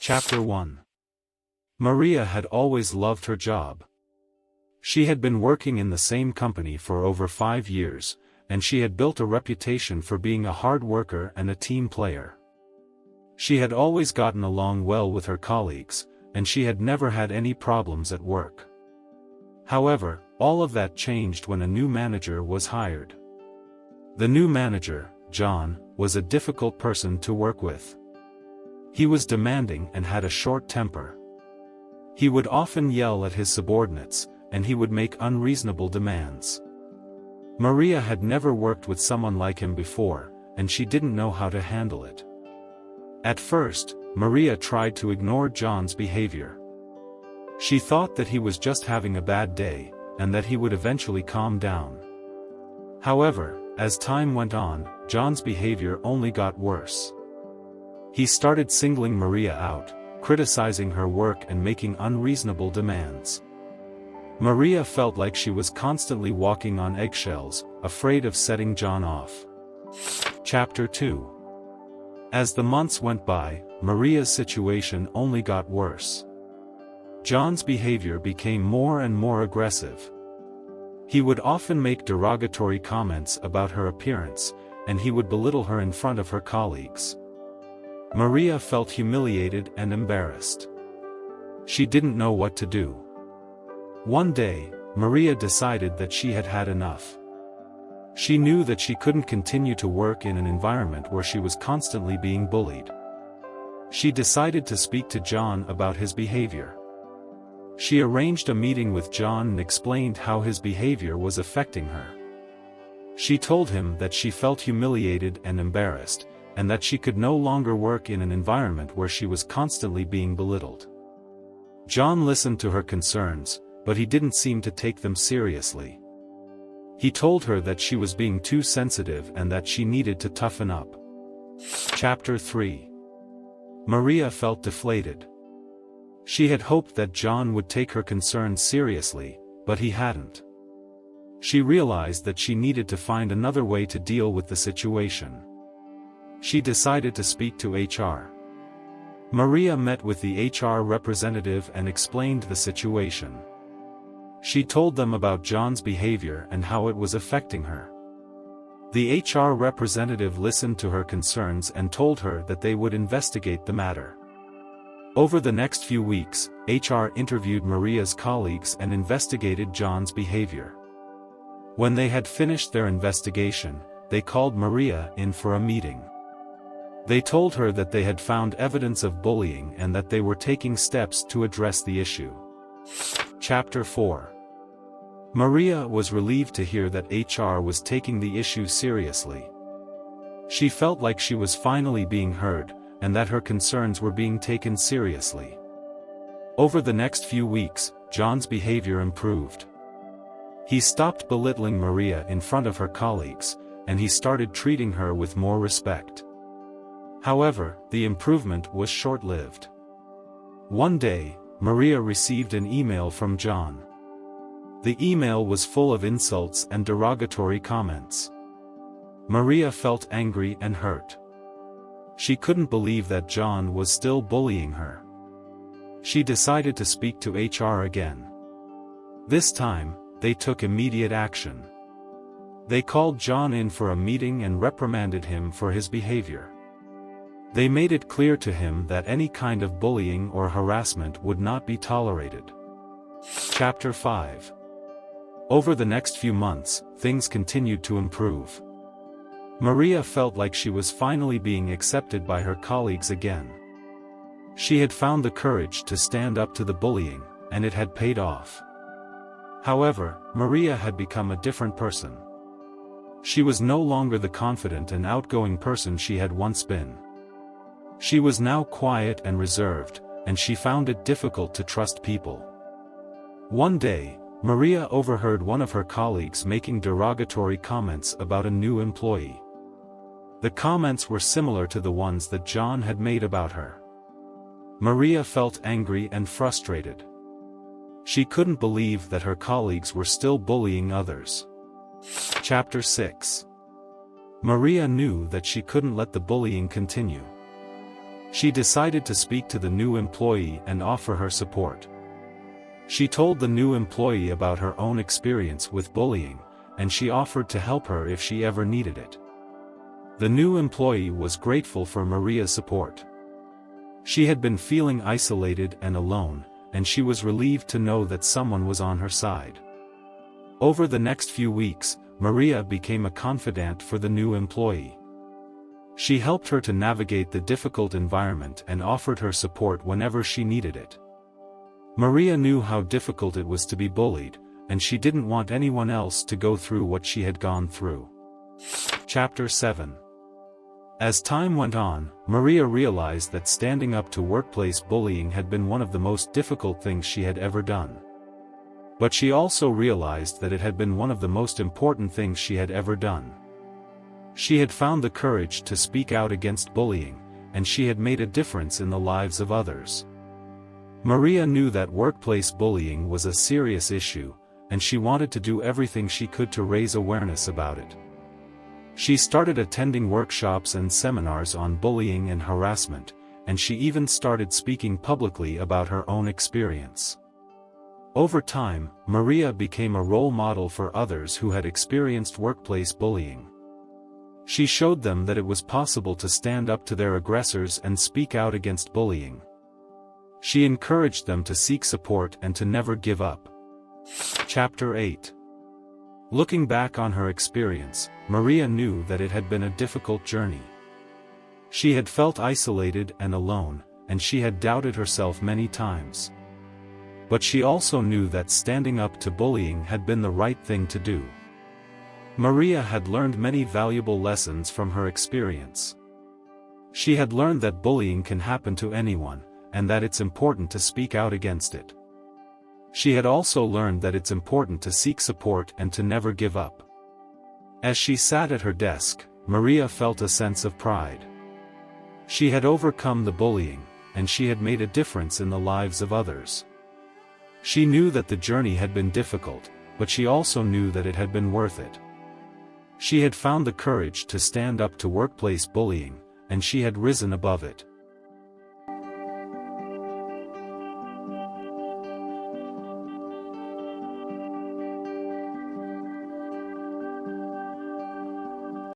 Chapter 1. Maria had always loved her job. She had been working in the same company for over 5 years, and she had built a reputation for being a hard worker and a team player. She had always gotten along well with her colleagues, and she had never had any problems at work. However, all of that changed when a new manager was hired. The new manager, John, was a difficult person to work with. He was demanding and had a short temper. He would often yell at his subordinates, and he would make unreasonable demands. Maria had never worked with someone like him before, and she didn't know how to handle it. At first, Maria tried to ignore John's behavior. She thought that he was just having a bad day, and that he would eventually calm down. However, as time went on, John's behavior only got worse. He started singling Maria out, criticizing her work and making unreasonable demands. Maria felt like she was constantly walking on eggshells, afraid of setting John off. Chapter 2. As the months went by, Maria's situation only got worse. John's behavior became more and more aggressive. He would often make derogatory comments about her appearance, and he would belittle her in front of her colleagues. Maria felt humiliated and embarrassed. She didn't know what to do. One day, Maria decided that she had had enough. She knew that she couldn't continue to work in an environment where she was constantly being bullied. She decided to speak to John about his behavior. She arranged a meeting with John and explained how his behavior was affecting her. She told him that she felt humiliated and embarrassed, and that she could no longer work in an environment where she was constantly being belittled. John listened to her concerns, but he didn't seem to take them seriously. He told her that she was being too sensitive and that she needed to toughen up. Chapter 3. Maria felt deflated. She had hoped that John would take her concerns seriously, but he hadn't. She realized that she needed to find another way to deal with the situation. She decided to speak to HR. Maria met with the HR representative and explained the situation. She told them about John's behavior and how it was affecting her. The HR representative listened to her concerns and told her that they would investigate the matter. Over the next few weeks, HR interviewed Maria's colleagues and investigated John's behavior. When they had finished their investigation, they called Maria in for a meeting. They told her that they had found evidence of bullying and that they were taking steps to address the issue. Chapter 4. Maria was relieved to hear that HR was taking the issue seriously. She felt like she was finally being heard, and that her concerns were being taken seriously. Over the next few weeks, John's behavior improved. He stopped belittling Maria in front of her colleagues, and he started treating her with more respect. However, the improvement was short-lived. One day, Maria received an email from John. The email was full of insults and derogatory comments. Maria felt angry and hurt. She couldn't believe that John was still bullying her. She decided to speak to HR again. This time, they took immediate action. They called John in for a meeting and reprimanded him for his behavior. They made it clear to him that any kind of bullying or harassment would not be tolerated. Chapter 5. Over the next few months, things continued to improve. Maria felt like she was finally being accepted by her colleagues again. She had found the courage to stand up to the bullying, and it had paid off. However, Maria had become a different person. She was no longer the confident and outgoing person she had once been. She was now quiet and reserved, and she found it difficult to trust people. One day, Maria overheard one of her colleagues making derogatory comments about a new employee. The comments were similar to the ones that John had made about her. Maria felt angry and frustrated. She couldn't believe that her colleagues were still bullying others. Chapter 6. Maria knew that she couldn't let the bullying continue. She decided to speak to the new employee and offer her support. She told the new employee about her own experience with bullying, and she offered to help her if she ever needed it. The new employee was grateful for Maria's support. She had been feeling isolated and alone, and she was relieved to know that someone was on her side. Over the next few weeks, Maria became a confidante for the new employee. She helped her to navigate the difficult environment and offered her support whenever she needed it. Maria knew how difficult it was to be bullied, and she didn't want anyone else to go through what she had gone through. Chapter 7. As time went on, Maria realized that standing up to workplace bullying had been one of the most difficult things she had ever done. But she also realized that it had been one of the most important things she had ever done. She had found the courage to speak out against bullying, and she had made a difference in the lives of others. Maria knew that workplace bullying was a serious issue, and she wanted to do everything she could to raise awareness about it. She started attending workshops and seminars on bullying and harassment, and she even started speaking publicly about her own experience. Over time, Maria became a role model for others who had experienced workplace bullying. She showed them that it was possible to stand up to their aggressors and speak out against bullying. She encouraged them to seek support and to never give up. Chapter 8. Looking back on her experience, Maria knew that it had been a difficult journey. She had felt isolated and alone, and she had doubted herself many times. But she also knew that standing up to bullying had been the right thing to do. Maria had learned many valuable lessons from her experience. She had learned that bullying can happen to anyone, and that it's important to speak out against it. She had also learned that it's important to seek support and to never give up. As she sat at her desk, Maria felt a sense of pride. She had overcome the bullying, and she had made a difference in the lives of others. She knew that the journey had been difficult, but she also knew that it had been worth it. She had found the courage to stand up to workplace bullying, and she had risen above it.